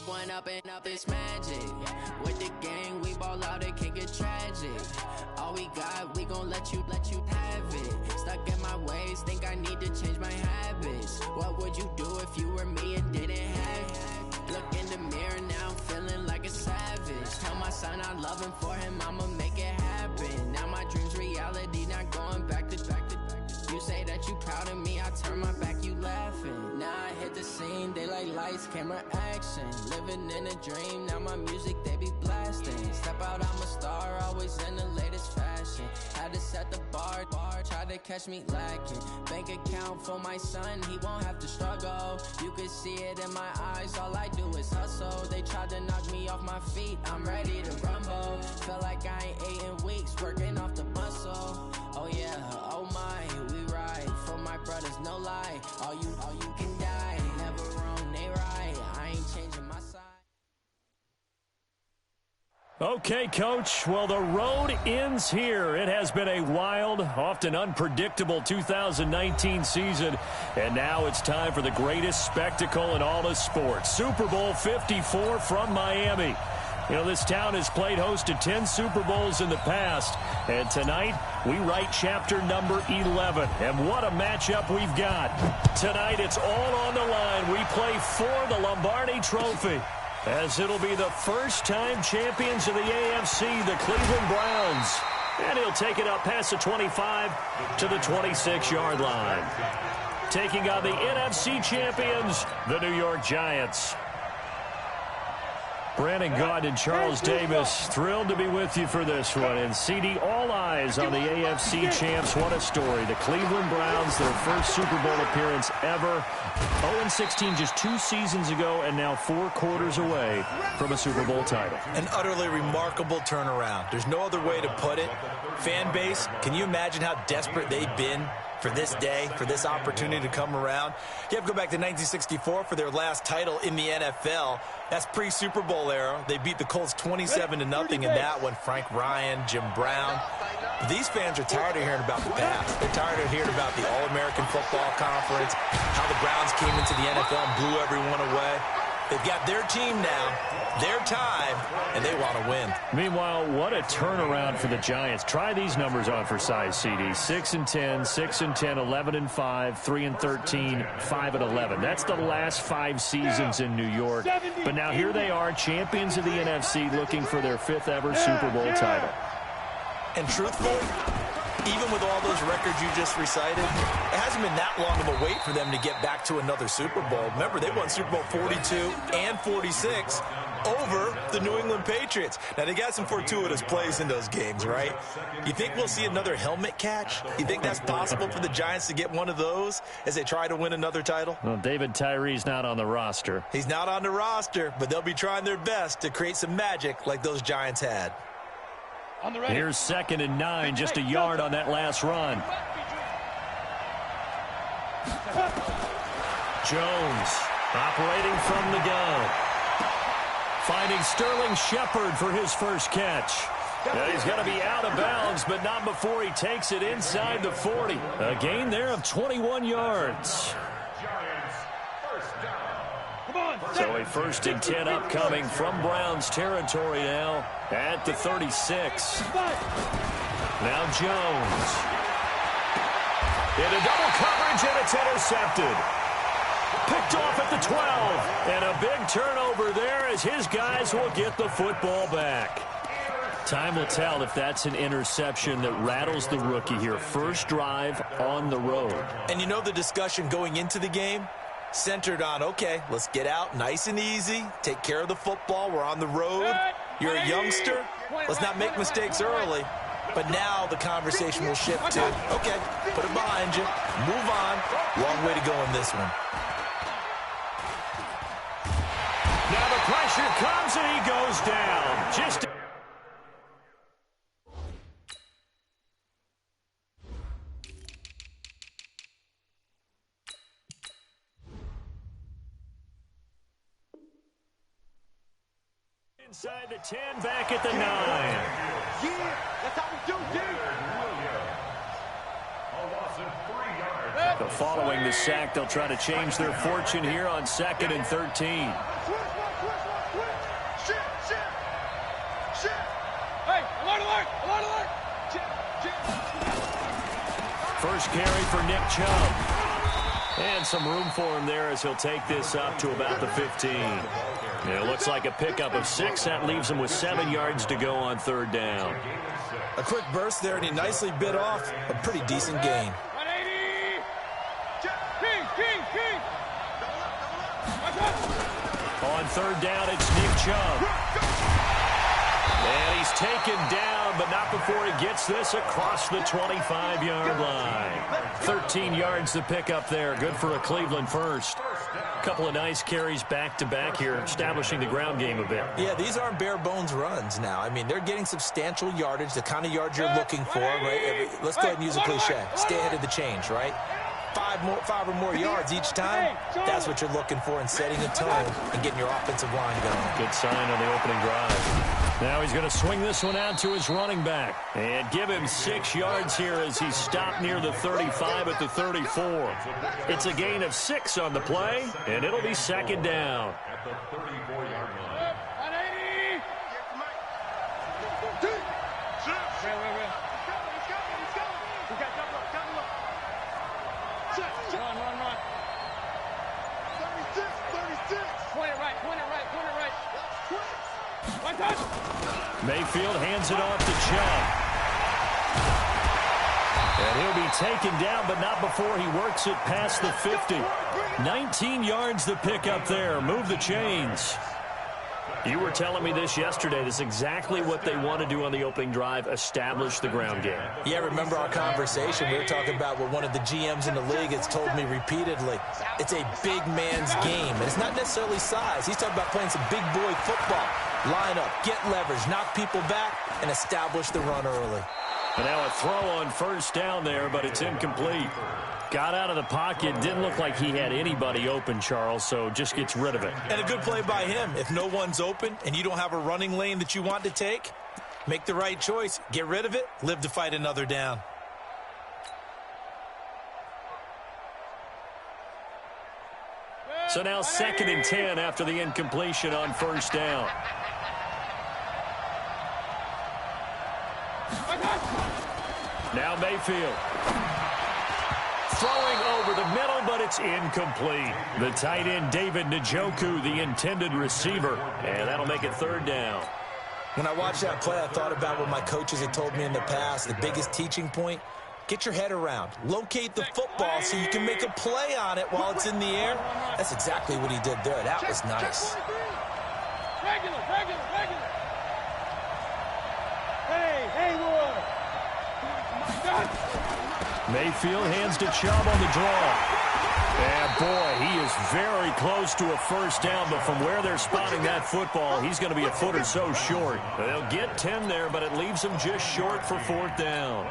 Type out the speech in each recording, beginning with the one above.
One up and up, it's magic. With the gang, we ball out, it can get tragic. All we got, we gon' let you have it. Stuck in my ways, think I need to change my habits. What would you do if you were me and didn't have it? Look in the mirror now, I'm feeling like a savage. Tell my son I love him, for him I'ma make it happen. Now my dream's reality, not going back to. You say that you proud of me, I turn my back, you laughing. Now I hit the scene, they like lights, camera, action. Living in a dream, now my music, they be blasting. Step out, I'm a star, always in the latest fashion. Had to set the bar, try to catch me lacking. Bank account for my son, he won't have to struggle. You can see it in my eyes, all I do is hustle. They tried to knock me off my feet, I'm ready to rumble. Felt like I ain't ate in weeks, working off the muscle. Oh yeah, oh my, we ride for my brothers, no lie. All you can die, never wrong, they right. I ain't changing my side. Okay, Coach. Well, the road ends here. It has been a wild, often unpredictable 2019 season. And now it's time for the greatest spectacle in all of sports. Super Bowl 54 from Miami. You know, this town has played host to 10 Super Bowls in the past. And tonight, we write chapter number 11. And what a matchup we've got. Tonight, it's all on the line. We play for the Lombardi Trophy, as it'll be the first-time champions of the AFC, the Cleveland Browns. And he'll take it up past the 25 to the 26-yard line. Taking on the NFC champions, the New York Giants. Brandon Gaudin and Charles Davis, thrilled to be with you for this one. And CD, all eyes on the AFC champs. What a story. The Cleveland Browns, their first Super Bowl appearance ever. 0-16 just 2 seasons ago, and now 4 quarters away from a Super Bowl title. An utterly remarkable turnaround. There's no other way to put it. Fan base, can you imagine how desperate they've been for this day, for this opportunity to come around? You have to go back to 1964 for their last title in the NFL. That's pre-Super Bowl era. They beat the Colts 27-0 in that one. Frank Ryan, Jim Brown. But these fans are tired of hearing about the past. They're tired of hearing about the All-American Football Conference, how the Browns came into the NFL and blew everyone away. They've got their team now, their time, and they want to win. Meanwhile, what a turnaround for the Giants. Try these numbers on for size, CD. 6-10, 6-10, 11-5, 3-13, 5-11. That's the last 5 seasons in New York. But now here they are, champions of the NFC, looking for their 5th ever Super Bowl title. And truthfully, even with all those records you just recited, it hasn't been that long of a wait for them to get back to another Super Bowl. Remember, they won Super Bowl 42 and 46 over the New England Patriots. Now, they got some fortuitous plays in those games, right? You think we'll see another helmet catch? You think that's possible for the Giants to get one of those as they try to win another title? Well, David Tyree's not on the roster. He's not on the roster, but they'll be trying their best to create some magic like those Giants had. Here's 2nd and 9, just a yard on that last run. Jones operating from the gun. Finding Sterling Shepard for his first catch. Now he's going to be out of bounds, but not before he takes it inside the 40. A gain there of 21 yards. So a 1st and 10 upcoming from Browns territory now at the 36. Now Jones. Into double coverage, and it's intercepted. Picked off at the 12. And a big turnover there as his guys will get the football back. Time will tell if that's an interception that rattles the rookie here. First drive on the road. And you know the discussion going into the game? Centered on, okay, let's get out nice and easy, take care of the football, we're on the road, you're a youngster, let's not make mistakes early. But now the conversation will shift to, okay, put it behind you, move on, long way to go in this one. Now the pressure comes and he goes down. Just inside the 10, back at the 9. Yeah, that's how we do, dude. A loss of 3 yards. following the sack. They'll try to change their fortune here on 2nd and 13. First carry for Nick Chubb. And some room for him there as he'll take this up to about the 15. And it looks like a pickup of 6. That leaves him with 7 yards to go on 3rd down. A quick burst there, and he nicely bit off a pretty decent gain. On 3rd down, it's Nick Chubb. And he's taken down, but not before he gets this across the 25-yard line. 13 yards to pick up there. Good for a Cleveland first. A couple of nice carries back-to-back here, establishing the ground game a bit. Yeah, these aren't bare-bones runs now. I mean, they're getting substantial yardage, the kind of yards you're looking for, right? Let's go ahead and use a cliche. Stay ahead of the change, right? 5 or more yards each time, that's what you're looking for in setting a tone and getting your offensive line going. Good sign on the opening drive. Now he's going to swing this one out to his running back and give him 6 yards here as he stopped near the 35 at the 34. It's a gain of 6 on the play, and it'll be 2nd down. At the 34-yard line. Mayfield hands it off to Chubb. And he'll be taken down, but not before he works it past the 50. 19 yards to pick up there. Move the chains. You were telling me this yesterday. This is exactly what they want to do on the opening drive, establish the ground game. Yeah, remember our conversation? We were talking about what one of the GMs in the league has told me repeatedly. It's a big man's game, and it's not necessarily size. He's talking about playing some big boy football. Line up, get leverage, knock people back, and establish the run early. And now a throw on 1st down there, but it's incomplete. Got out of the pocket. Didn't look like he had anybody open, Charles, so just gets rid of it. And a good play by him. If no one's open and you don't have a running lane that you want to take, make the right choice. Get rid of it. Live to fight another down. So now 2nd and 10 after the incompletion on 1st down. Now Mayfield. Throwing over the middle, but it's incomplete. The tight end, David Njoku, the intended receiver. And that'll make it 3rd down. When I watched that play, I thought about what my coaches had told me in the past. The biggest teaching point, get your head around. Locate the football so you can make a play on it while it's in the air. That's exactly what he did there. That was nice. Regular. Hey, Haywood. Mayfield hands to Chubb on the draw. And boy, he is very close to a 1st down, but from where they're spotting that football, he's going to be a foot or so short. They'll get 10 there, but it leaves him just short for 4th down.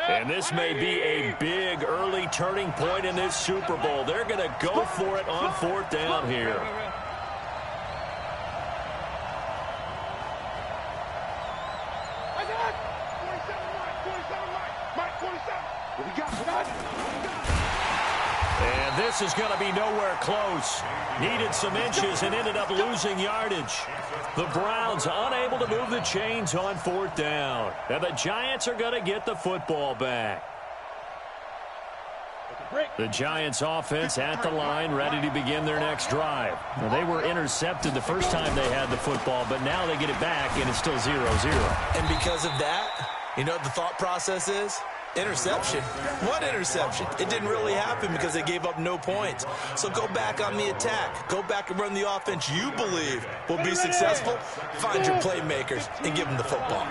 And this may be a big early turning point in this Super Bowl. They're going to go for it on 4th down here. And this is going to be nowhere close. Needed some inches and ended up losing yardage. The Browns unable to move the chains on 4th down. And the Giants are going to get the football back. The Giants offense at the line, ready to begin their next drive. Now, they were intercepted the first time they had the football, but now they get it back, and it's still 0-0. And because of that, you know what the thought process is? Interception. What interception? It didn't really happen because they gave up no points. So go back on the attack. Go back and run the offense you believe will be successful. Find your playmakers and give them the football.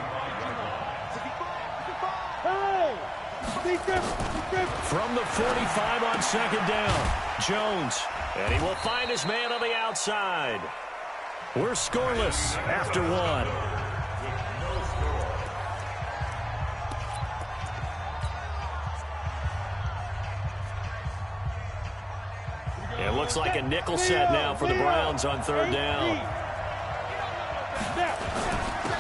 From the 45 on 2nd down, Jones. And he will find his man on the outside. We're scoreless after 1. It looks like a nickel set now for the Browns on 3rd down.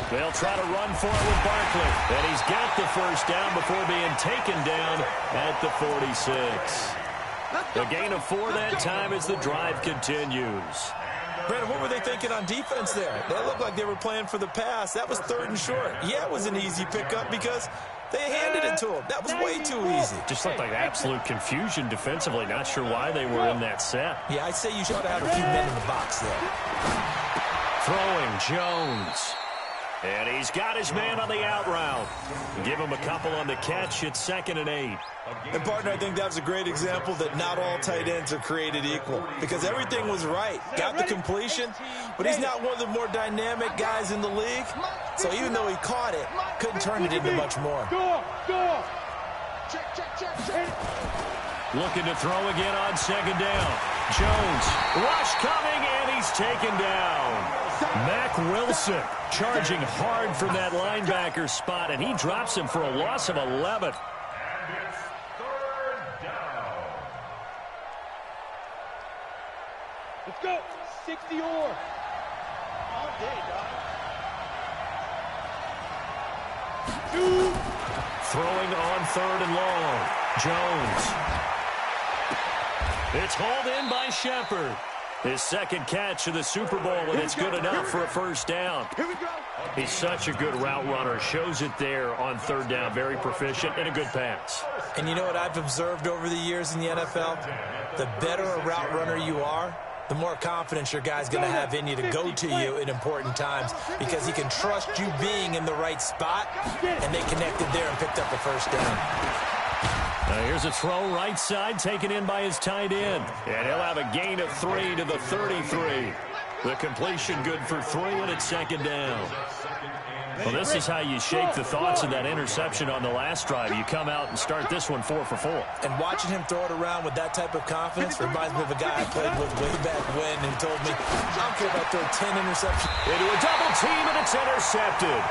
They'll try to run for it with Barkley. And he's got the first down before being taken down at the 46. A gain of 4 that time as the drive continues. Brandon, what were they thinking on defense there? They looked like they were playing for the pass. That was 3rd and short. Yeah, it was an easy pickup because they handed it to him. That was way too easy. Just looked like absolute confusion defensively. Not sure why they were in that set. Yeah, I'd say you should have had a few men in the box there. Throwing Jones. And he's got his man on the out route. Give him a couple on the catch. It's 2nd and 8. And, partner, I think that was a great example that not all tight ends are created equal because everything was right. Got the completion, but he's not one of the more dynamic guys in the league. So even though he caught it, couldn't turn it into much more. Looking to throw again on 2nd down. Jones, rush coming, and he's taken down. Mack Wilson charging hard from that linebacker spot, and he drops him for a loss of 11. Let's go. 60 or. All day, dog. 2. Throwing on 3rd and long. Jones. It's hauled in by Shepard. His 2nd catch of the Super Bowl, and it's good enough for a first down. Here we go. He's such a good route runner. Shows it there on 3rd down. Very proficient and a good pass. And you know what I've observed over the years in the NFL? The better a route runner you are, the more confidence your guy's going to have in you to go to you in important times because he can trust you being in the right spot, and they connected there and picked up the first down. Here's a throw right side taken in by his tight end. And he'll have a gain of 3 to the 33. The completion good for 3, and it's 2nd down. Well, this is how you shake the thoughts of that interception on the last drive. You come out and start this one 4 for 4. And watching him throw it around with that type of confidence reminds me of a guy I played with way back when and told me, I don't care if I throw 10 interceptions. Into a double team, and it's intercepted.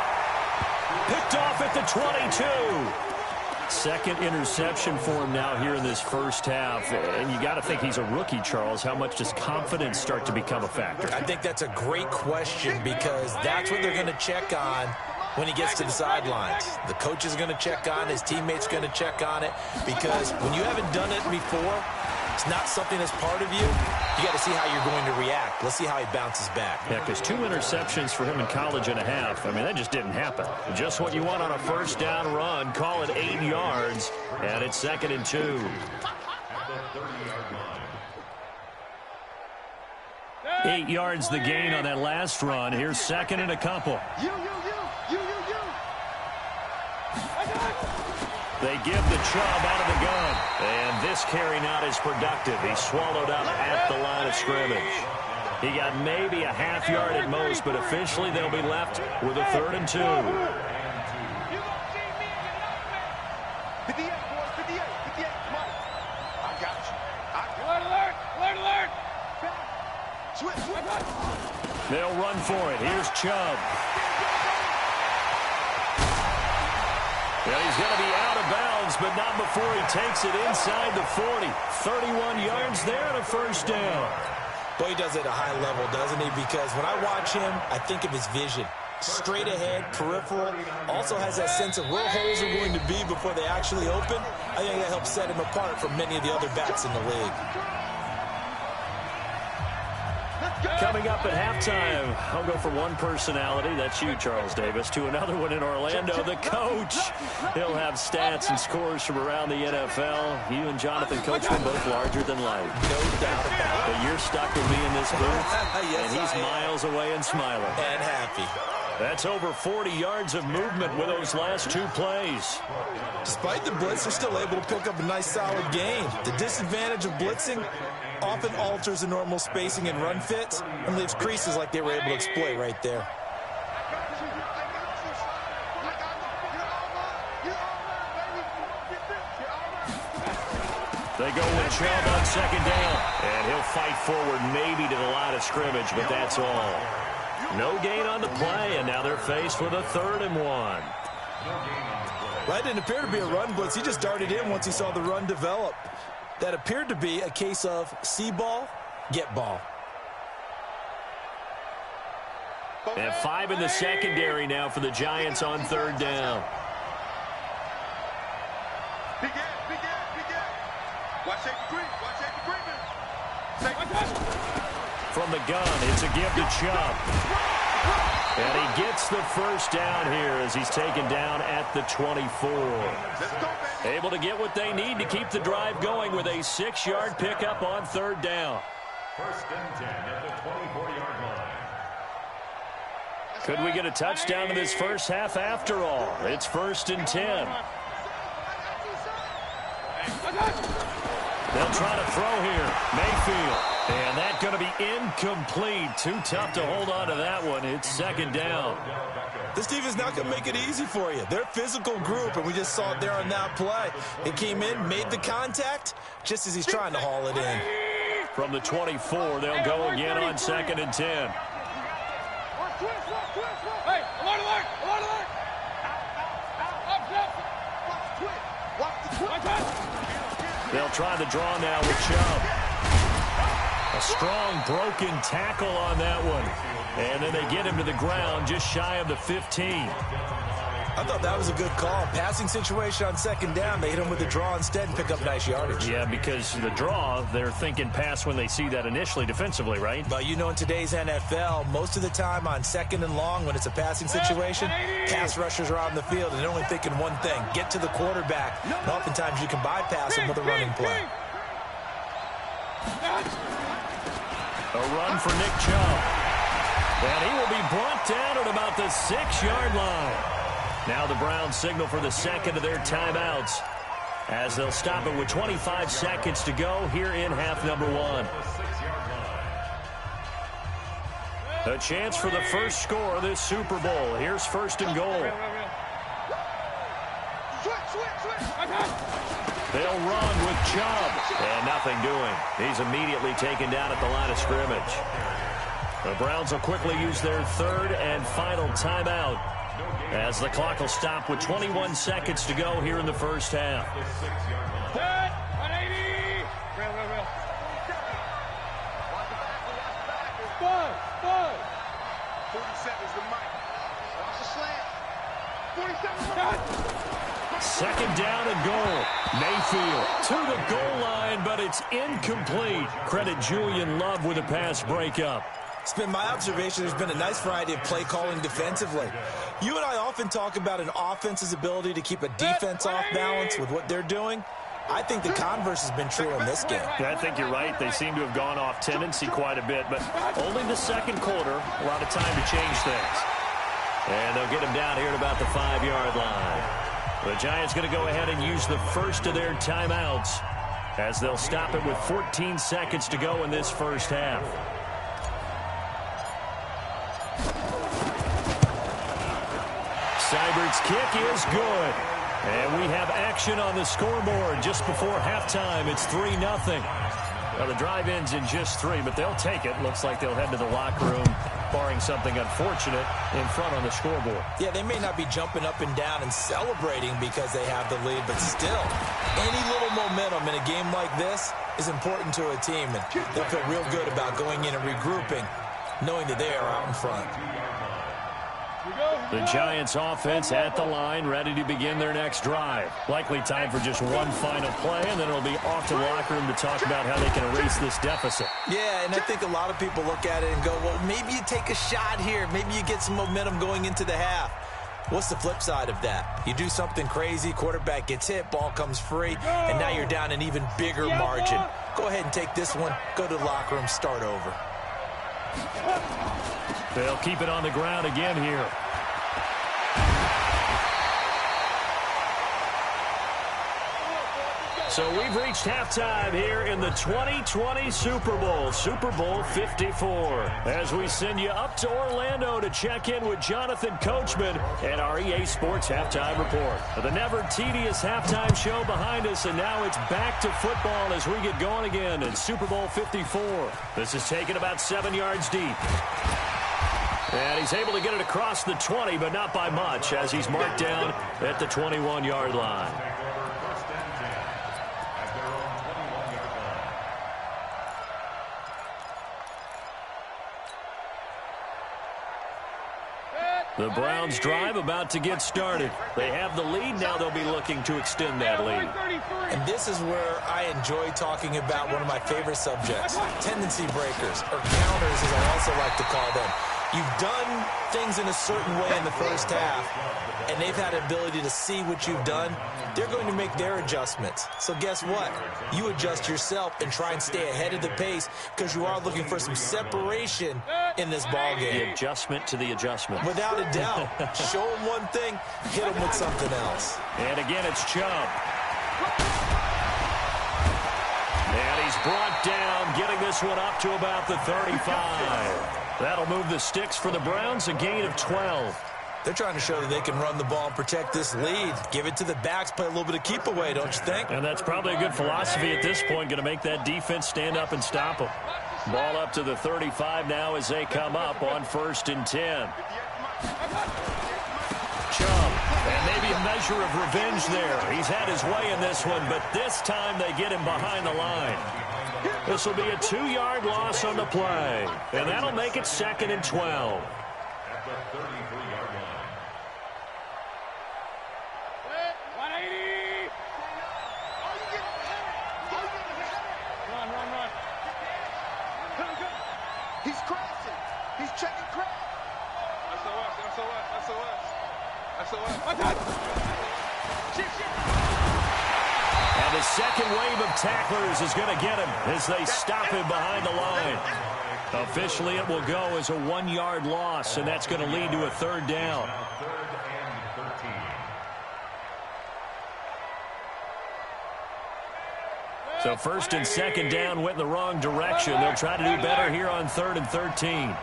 Picked off at the 22. 2nd interception for him now here in this first half. And you got to think he's a rookie, Charles. How much does confidence start to become a factor? I think that's a great question because that's what they're going to check on when he gets to the sidelines. The coach is going to check on, his teammates are going to check on it because when you haven't done it before, it's not something that's part of you. You got to see how you're going to react. Let's see how he bounces back. Yeah, because 2 interceptions for him in college and a half. I mean, that just didn't happen. Just what you want on a first down run. Call it 8 yards, and it's 2nd and 2. 8 yards the gain on that last run. Here's 2nd and a couple. You. They give the Chubb out of the gun. And this carry not as productive. He's swallowed up at the line of scrimmage. He got maybe a half yard at most, but officially they'll be left with a 3rd and 2. 58, boys, 58. Come on. I got you. Alert. Switch. They'll run for it. Here's Chubb. Well, he's going to be out of bounds, but not before he takes it inside the 40. 31 yards there and a first down. Boy, he does it at a high level, doesn't he? Because when I watch him, I think of his vision. Straight ahead, peripheral. Also has that sense of where holes are going to be before they actually open. I think that helps set him apart from many of the other backs in the league. Coming up at halftime, I'll go from one personality, that's you, Charles Davis, to another one in Orlando, the coach. He'll have stats and scores from around the NFL. You and Jonathan Coachman both larger than life. No doubt about it. But you're stuck with me in this booth, Yes, and he's miles away and smiling. And happy. That's over 40 yards of movement with those last 2 plays. Despite the blitz, they're still able to pick up a nice, solid gain. The disadvantage of blitzing often alters the normal spacing and run fits and leaves creases like they were able to exploit right there. They go with Chubb on 2nd down, and he'll fight forward maybe to the line of scrimmage, but that's all. No gain on the play, and now they're faced with a 3rd and 1. That didn't appear to be a run blitz. He just darted in once he saw the run develop. That appeared to be a case of see ball, get ball. And 5 in the secondary now for the Giants on third down. From the gun, it's a give to Chubb. And he gets the first down here as he's taken down at the 24. Able to get what they need to keep the drive going with a 6-yard pickup on third down. First and 10 at the 24-yard line. Could we get a touchdown in this first half after all? It's first and 10. They'll try to throw here. Mayfield. And that's going to be incomplete. Too tough to hold on to that one. It's second down. This team is not going to make it easy for you. They're a physical group, and we just saw it there on that play. It came in, made the contact, just as he's trying to haul it in. From the 24, they'll go again on second and 10. They'll try the draw now with Chubb. A strong broken tackle on that one. And then they get him to the ground just shy of the 15. I thought that was a good call. Passing situation on second down. They hit him with the draw instead and pick up nice yardage. Yeah, because the draw, they're thinking pass when they see that initially defensively, right? But you know, in today's NFL, most of the time on second and long when it's a passing situation, pass rushers are out in the field and they're only thinking one thing, get to the quarterback. And oftentimes you can bypass him with a running play. A run for Nick Chubb. And he will be brought down at about the 6-yard line. Now the Browns signal for the second of their timeouts as they'll stop it with 25 seconds to go here in half number 1. A chance for the first score of this Super Bowl. Here's first and goal. They'll run with Chubb. And nothing doing. He's immediately taken down at the line of scrimmage. The Browns will quickly use their third and final timeout as the clock will stop with 21 seconds to go here in the first half. Second down and goal. Mayfield to the goal line, but it's incomplete. Credit Julian Love with a pass breakup. It's been my observation there's been a nice variety of play calling defensively. You and I often talk about an offense's ability to keep a defense off balance with what they're doing. I think the converse has been true in this game. Yeah, I think you're right. They seem to have gone off tendency quite a bit, but only the second quarter, a lot of time to change things. And they'll get him down here at about the 5-yard line. The Giants going to go ahead and use the first of their timeouts as they'll stop it with 14 seconds to go in this first half. Seibert's kick is good. And we have action on the scoreboard just before halftime. It's 3-0. Well, the drive ends in just 3, but they'll take it. Looks like they'll head to the locker room, barring something unfortunate, in front on the scoreboard. Yeah, they may not be jumping up and down and celebrating because they have the lead, but still, any little momentum in a game like this is important to a team, and they'll feel real good about going in and regrouping, knowing that they are out in front. The Giants offense at the line, ready to begin their next drive. Likely time for just one final play, and then it'll be off to the locker room to talk about how they can erase this deficit. Yeah, and I think a lot of people look at it and go, well, maybe you take a shot here. Maybe you get some momentum going into the half. What's the flip side of that? You do something crazy, quarterback gets hit, ball comes free, and now you're down an even bigger margin. Go ahead and take this one, go to the locker room, start over. They'll keep it on the ground again here. So we've reached halftime here in the 2020 Super Bowl, Super Bowl 54. As we send you up to Orlando to check in with Jonathan Coachman and our EA Sports Halftime Report. The never tedious halftime show behind us, and now it's back to football as we get going again in Super Bowl 54. This is taken about 7 yards deep. And he's able to get it across the 20, but not by much, as he's marked down at the 21-yard line. The Browns drive about to get started. They have the lead. Now they'll be looking to extend that lead. And this is where I enjoy talking about one of my favorite subjects, tendency breakers, or counters as I also like to call them. You've done things in a certain way in the first half, and they've had the ability to see what you've done. They're going to make their adjustments. So guess what? You adjust yourself and try and stay ahead of the pace because you are looking for some separation in this ball game. The adjustment to the adjustment. Without a doubt. Show them one thing, hit them with something else. And again, it's Chubb. And he's brought down, getting this one up to about the 35. That'll move the sticks for the Browns, a gain of 12. They're trying to show that they can run the ball and protect this lead. Give it to the backs, play a little bit of keep away, don't you think? And that's probably a good philosophy at this point, going to make that defense stand up and stop them. Ball up to the 35 now as they come up on 1st and 10. Chubb, and maybe a measure of revenge there. He's had his way in this one, but this time they get him behind the line. This will be a 2-yard loss on the play, and that'll make it 2nd and 12. At the 33-yard line. 180. Run. He's crashing. He's checking crash. And the second wave of tacklers is going to get him as they stop him behind the line. Officially, it will go as a 1-yard loss, and that's going to lead to a 3rd down. So 1st and 2nd down went in the wrong direction. They'll try to do better here on 3rd and 13.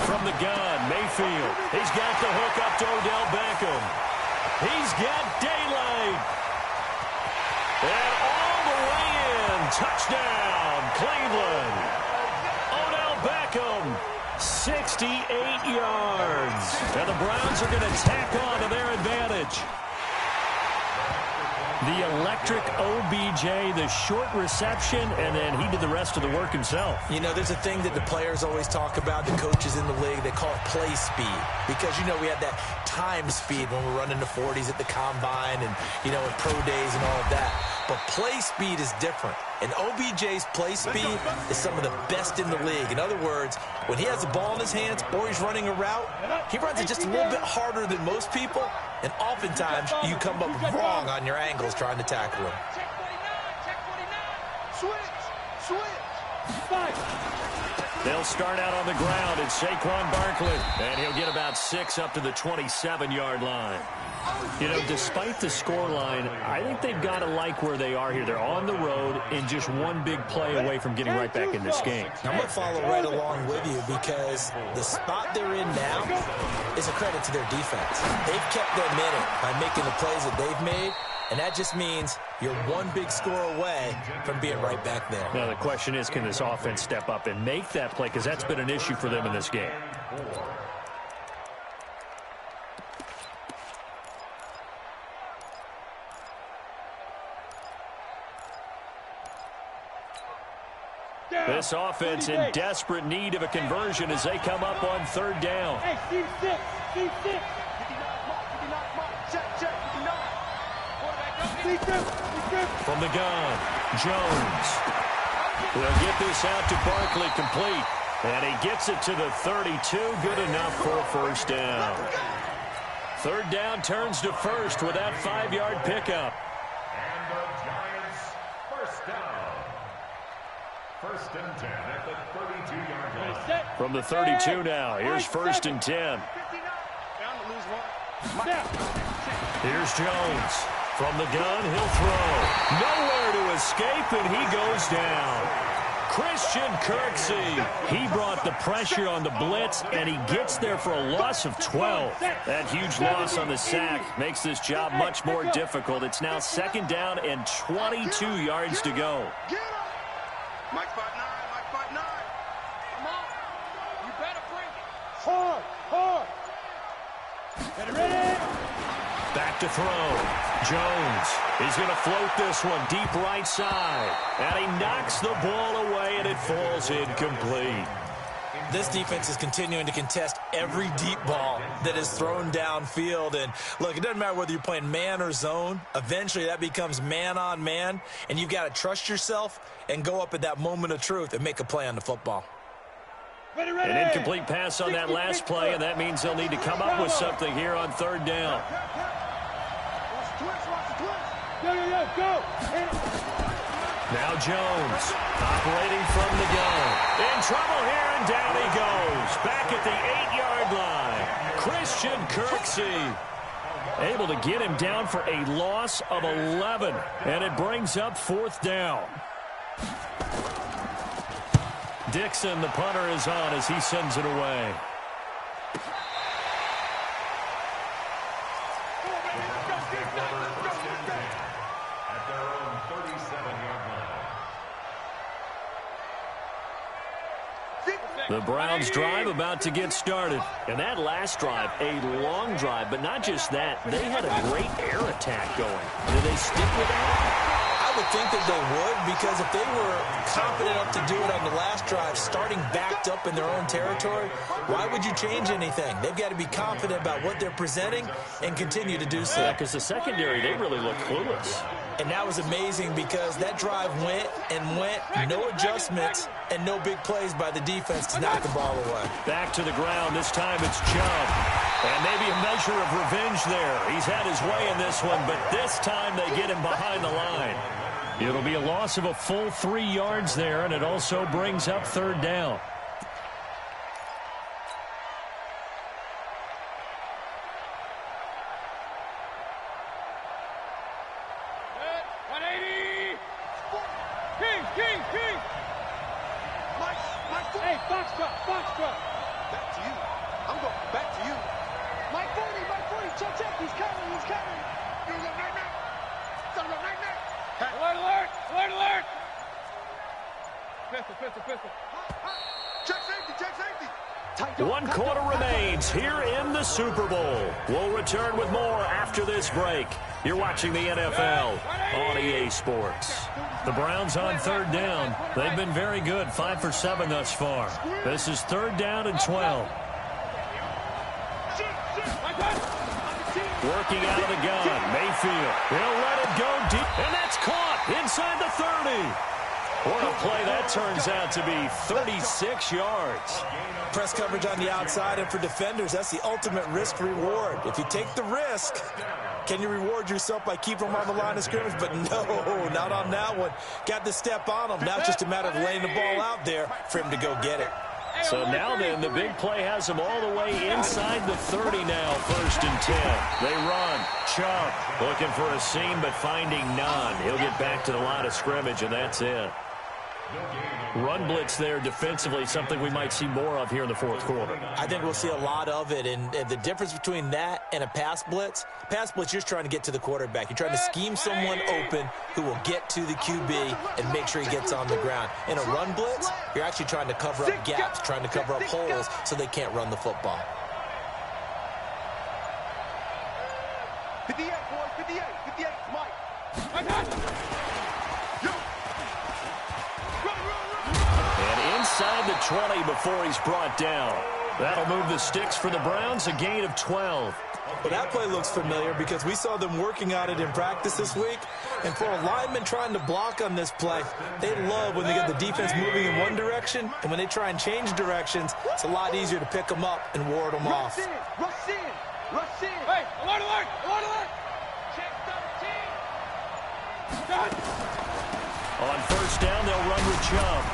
From the gun, Mayfield. He's got the hook up to Odell Beckham. He's got daylight. And all the way in. Touchdown, Cleveland. Odell Beckham, 68 yards. And the Browns are going to tack on to their advantage. The electric OBJ, the short reception, and then he did the rest of the work himself. You know, there's a thing that the players always talk about, the coaches in the league, they call it play speed. Because, you know, we have that time speed when we're running the 40s at the combine and, you know, in pro days and all of that. But play speed is different. And OBJ's play speed is some of the best in the league. In other words, when he has the ball in his hands or he's running a route, he runs it just a little bit harder than most people. And oftentimes, you come up wrong on your angles trying to tackle him. They'll start out on the ground. It's Saquon Barkley. And he'll get about 6 up to the 27-yard line. You know, despite the scoreline, I think they've got to like where they are here. They're on the road and just one big play away from getting right back in this game. I'm going to follow right along with you because the spot they're in now is a credit to their defense. They've kept them in it by making the plays that they've made, and that just means you're one big score away from being right back there. Now, the question is, can this offense step up and make that play? Because that's been an issue for them in this game. This offense in desperate need of a conversion as they come up on 3rd down. From the gun, Jones. They'll get this out to Barkley complete. And he gets it to the 32. Good enough for a 1st down. 3rd down turns to 1st with that 5-yard pickup. And the Giants, 1st down. 1st and 10 at the 32-yard line. From the 32 now, here's 1st and 10. Here's Jones. From the gun, he'll throw. Nowhere to escape, and he goes down. Christian Kirksey. He brought the pressure on the blitz, and he gets there for a loss of 12. That huge loss on the sack makes this job much more difficult. It's now 2nd down and 22 yards to go. Mike 5'9", Mike 5'9". Come on. You better bring it. Hard. Get it ready. Back to throw. Jones is going to float this one deep right side. And he knocks the ball away, and it falls incomplete. This defense is continuing to contest every deep ball that is thrown downfield. And, look, it doesn't matter whether you're playing man or zone. Eventually, that becomes man-on-man, and you've got to trust yourself and go up at that moment of truth and make a play on the football. An incomplete pass on that last play, and that means they'll need to come up with something here on third down. Now Jones, operating from the gun. In trouble here, and down he goes. Back at the 8-yard line. Christian Kirksey able to get him down for a loss of 11, and it brings up fourth down. Dixon, the punter, is on as he sends it away. The Browns drive about to get started. And that last drive, a long drive, but not just that. They had a great air attack going. Do they stick with that? I would think that they would, because if they were confident enough to do it on the last drive, starting backed up in their own territory, why would you change anything? They've got to be confident about what they're presenting and continue to do so. Yeah, because the secondary, they really look clueless. And that was amazing because that drive went and went, no adjustments, and no big plays by the defense to knock the ball away. Back to the ground. This time it's Chubb. And maybe a measure of revenge there. He's had his way in this one, but this time they get him behind the line. It'll be a loss of a full 3 yards there, and it also brings up third down. Hey, box drop. Back to you. I'm going back to you. Mike 40. Check. He's coming. You're going night. Alert. Pistol. Check safety. 1 quarter remains here in the Super Bowl. We'll return with more after this break. You're watching the NFL on EA Sports. The Browns on third down. They've been very good, 5 for 7 thus far. This is third down and 12. Working out of the gun, Mayfield. He'll let it go deep, and that's caught inside the 30. What a play that turns out to be, 36 yards. Press coverage on the outside, and for defenders, that's the ultimate risk-reward. If you take the risk, can you reward yourself by keeping them on the line of scrimmage? But no, not on that one. Got to step on them. Now it's just a matter of laying the ball out there for him to go get it. So now then, the big play has them all the way inside the 30 now, 1st and 10. They run. Chubb looking for a seam, but finding none. He'll get back to the line of scrimmage, and that's it. Run blitz there defensively, something we might see more of here in the fourth quarter. I think we'll see a lot of it, and the difference between that and a pass blitz, you're just trying to get to the quarterback. You're trying to scheme someone open who will get to the QB and make sure he gets on the ground. In a run blitz, you're actually trying to cover up gaps, trying to cover up holes so they can't run the football. 58, boys, 58, Mike. Inside the 20 before he's brought down. That'll move the sticks for the Browns, a gain of 12. Well, that play looks familiar because we saw them working on it in practice this week. And for a lineman trying to block on this play, they love when they get the defense moving in one direction. And when they try and change directions, it's a lot easier to pick them up and ward them off. Rush in. Hey, alert. Check 13. On first down, they'll run with Chubb.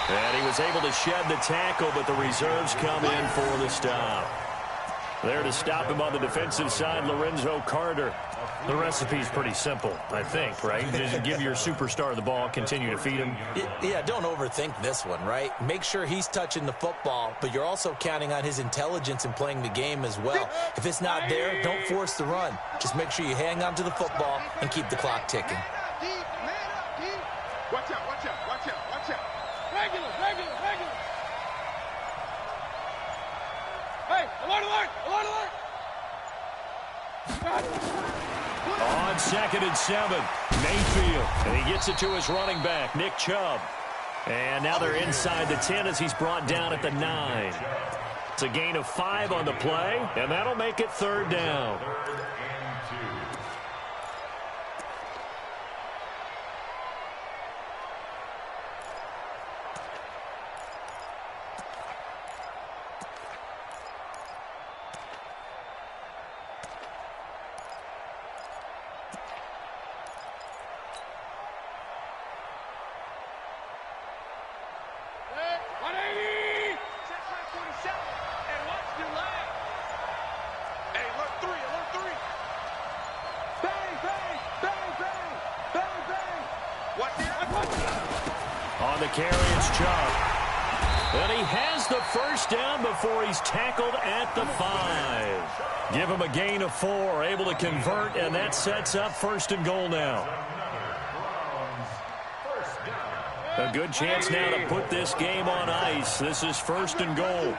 And he was able to shed the tackle, but the reserves come in for the stop. There to stop him on the defensive side, Lorenzo Carter. The recipe's pretty simple, I think, right? Just give your superstar the ball, continue to feed him. Yeah, don't overthink this one, right? Make sure he's touching the football, but you're also counting on his intelligence in playing the game as well. If it's not there, don't force the run. Just make sure you hang on to the football and keep the clock ticking. Watch out. Regular. Hey, alert. On 2nd and 7, Mayfield. And he gets it to his running back, Nick Chubb. And now they're inside the 10 as he's brought down at the 9. It's a gain of 5 on the play, and that'll make it 3rd down. On the carry, it's Chubb. And he has the first down before he's tackled at the 5. Give him a gain of 4, able to convert, and that sets up 1st and goal now. A good chance now to put this game on ice. This is 1st and goal.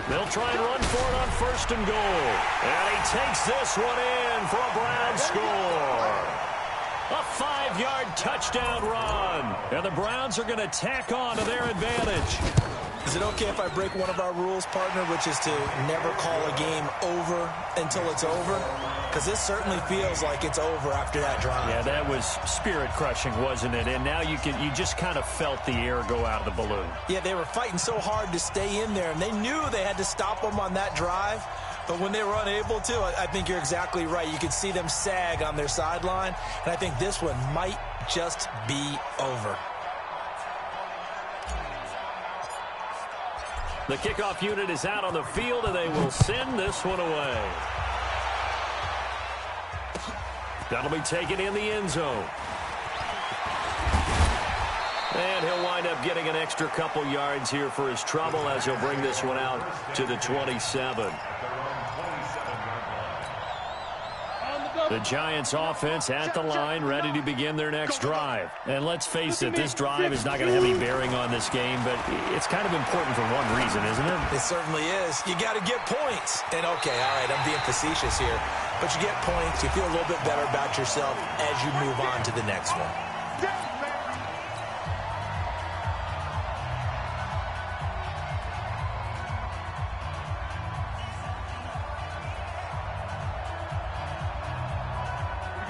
They'll try and run for it on 1st and goal. And he takes this one in for a Browns score. A 5-yard touchdown run. And the Browns are going to tack on to their advantage. Is it okay if I break one of our rules, partner, which is to never call a game over until it's over? Because this certainly feels like it's over after that drive. Yeah, that was spirit-crushing, wasn't it? And now you just kind of felt the air go out of the balloon. Yeah, they were fighting so hard to stay in there, and they knew they had to stop them on that drive. But when they were unable to, I think you're exactly right. You could see them sag on their sideline, and I think this one might just be over. The kickoff unit is out on the field, and they will send this one away. That'll be taken in the end zone. And he'll wind up getting an extra couple yards here for his trouble as he'll bring this one out to the 27. The Giants offense at the line, ready to begin their next drive. And let's face it, this drive is not going to have any bearing on this game, but it's kind of important for one reason, isn't it? It certainly is. You got to get points. And okay, all right, I'm being facetious here, but you get points, you feel a little bit better about yourself as you move on to the next one.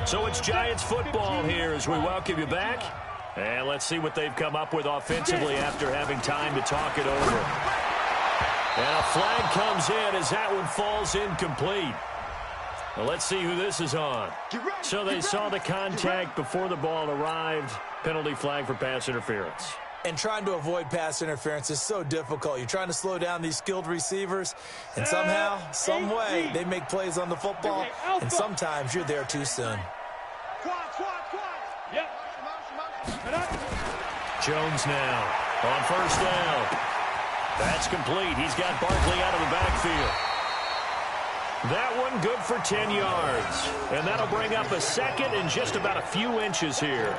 So it's Giants football here as we welcome you back. And let's see what they've come up with offensively after having time to talk it over. And a flag comes in as that one falls incomplete. Well, let's see who this is on. So they saw the contact before the ball arrived. Penalty flag for pass interference. And trying to avoid pass interference is so difficult. You're trying to slow down these skilled receivers, and somehow, some way, they make plays on the football, and sometimes you're there too soon. Jones now on 1st down. That's complete. He's got Barkley out of the backfield. That one good for 10 yards. And that'll bring up a 2nd and just about a few inches here.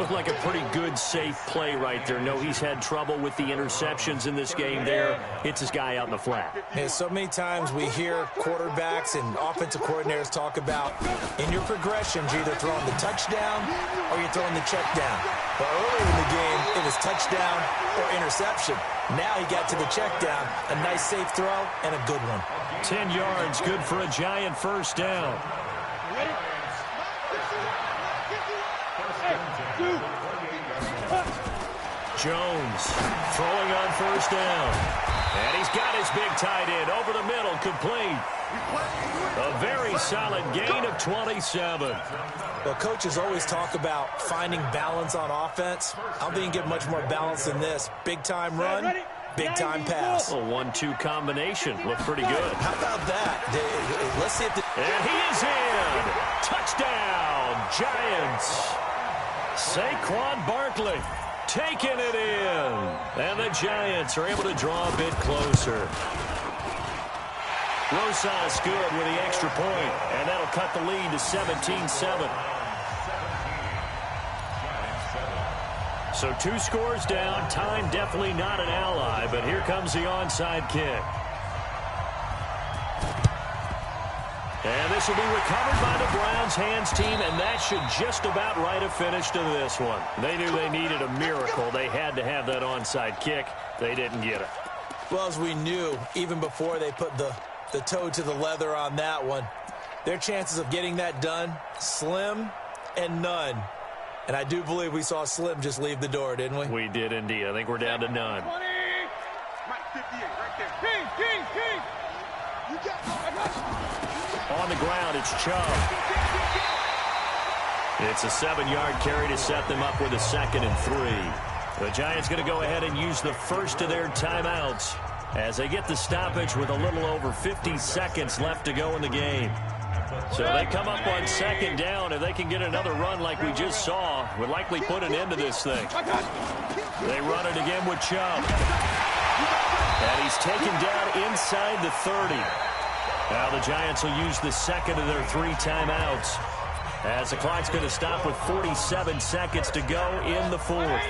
Looked like a pretty good, safe play right there. No, he's had trouble with the interceptions in this game there. Hits his guy out in the flat. Yeah, so many times we hear quarterbacks and offensive coordinators talk about in your progressions, you're either throwing the touchdown or you're throwing the check down. But earlier in the game, it was touchdown or interception. Now he got to the check down. A nice, safe throw and a good one. 10 yards, good for a Giant 1st down. Jones throwing on 1st down. And he's got his big tight end over the middle, complete. A very solid gain of 27. Well, coaches always talk about finding balance on offense. I don't think you can get much more balance than this. Big-time run, big-time pass. A 1-2 combination. Looked pretty good. How about that? Let's see if and he is in. Touchdown, Giants. Saquon Barkley taking it in. And the Giants are able to draw a bit closer. Rosas good with the extra point, and that'll cut the lead to 17-7. So 2 scores down. Time definitely not an ally, but here comes the onside kick. And this will be recovered by the Browns hands team, and that should just about write a finish to this one. They knew they needed a miracle. They had to have that onside kick. They didn't get it. Well, as we knew, even before they put the toe to the leather on that one, their chances of getting that done, slim and none. And I do believe we saw Slim just leave the door, didn't we? We did indeed. I think we're down to none. 20. Mike 58 right there. King. You got On the ground, it's Chubb. It's a 7-yard carry to set them up with a 2nd and 3. The Giants going to go ahead and use the first of their timeouts as they get the stoppage with a little over 50 seconds left to go in the game. So they come up on 2nd down. If they can get another run like we just saw, would likely put an end to this thing. They run it again with Chubb. And he's taken down inside the 30. Now the Giants will use the 2nd of their 3 timeouts as the clock's going to stop with 47 seconds to go in the 4th.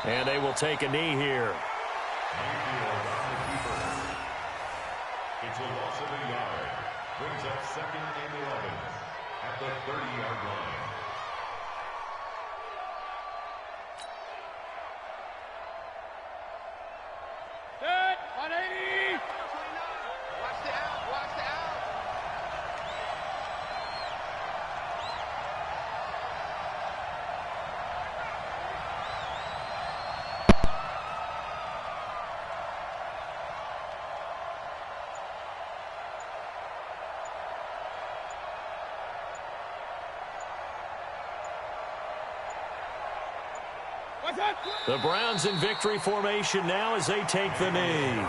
And they will take a knee here. It's a loss of a yard. Brings up 2nd and 11 at the 30-yard line. Set. 180. Watch the out. Watch the out. The Browns in victory formation now as they take the knee.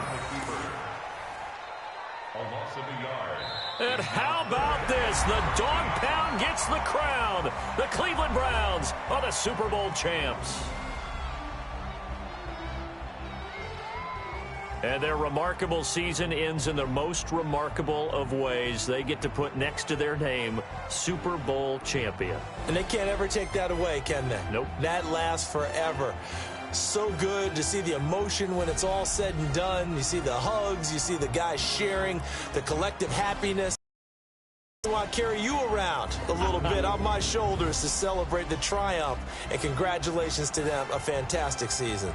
A loss of a yard. And how about this? The dog pound gets the crown. The Cleveland Browns are the Super Bowl champs. And their remarkable season ends in the most remarkable of ways. They get to put next to their name, Super Bowl champion. And they can't ever take that away, can they? Nope. That lasts forever. So good to see the emotion when it's all said and done. You see the hugs. You see the guys sharing, the collective happiness. I want to carry you around a little bit on my shoulders to celebrate the triumph. And congratulations to them. A fantastic season.